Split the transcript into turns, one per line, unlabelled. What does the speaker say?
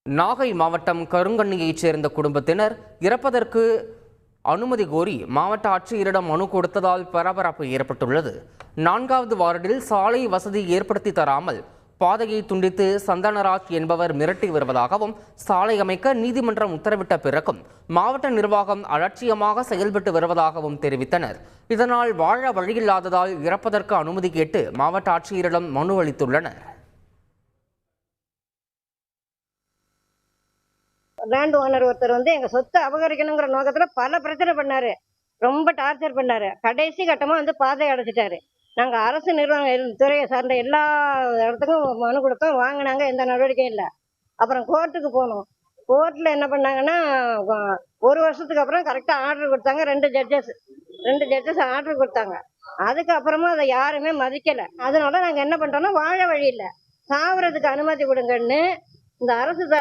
நாகை மாவட்டம் கருங்கண்ணியைச் சேர்ந்த குடும்பத்தினர் இறப்பதற்கு அனுமதி கோரி மாவட்ட ஆட்சியரிடம் மனு கொடுத்ததால் பரபரப்பு ஏற்பட்டுள்ளது. 4வது வார்டில் சாலை வசதி ஏற்படுத்தி தராமல் பாதையை துண்டித்து சந்தனராஜ் என்பவர் மிரட்டி வருவதாகவும், சாலை அமைக்க நீதிமன்றம் உத்தரவிட்ட பிறகும் மாவட்ட நிர்வாகம் அலட்சியமாக செயல்பட்டு வருவதாகவும் தெரிவித்தனர். இதனால் வாழ வழியில்லாததால் இறப்பதற்கு அனுமதி கேட்டு மாவட்ட ஆட்சியரிடம் மனு அளித்துள்ளனர்.
லேண்ட் ஓனர் ஒருத்தர் எங்க சொத்தை அபகரிக்கணுங்கிற நோக்கத்துல பல பிரச்சனை பண்ணாரு, ரொம்ப டார்ச்சர் பண்ணாரு. கடைசி கட்டமா பாதை அடைச்சிட்டாரு. நாங்க அரசு நிர்வாக துறையை சார்ந்த எல்லா இடத்துக்கும் மனு கொடுத்தோம், வாங்கினாங்க, எந்த நடவடிக்கையும் இல்லை. அப்புறம் கோர்ட்டுக்கு போனோம். கோர்ட்ல என்ன பண்ணாங்கன்னா, 1 வருஷத்துக்கு அப்புறம் கரெக்டா ஆர்டர் கொடுத்தாங்க. 2 ஜட்ஜஸ் ஆர்டர் கொடுத்தாங்க. அதுக்கப்புறமா அதை யாருமே மதிக்கல. அதனால நாங்க என்ன பண்றோம்னா, வாழ வழி இல்லை, சாவறதுக்கு அனுமதி கொடுங்கன்னு இந்த அரசு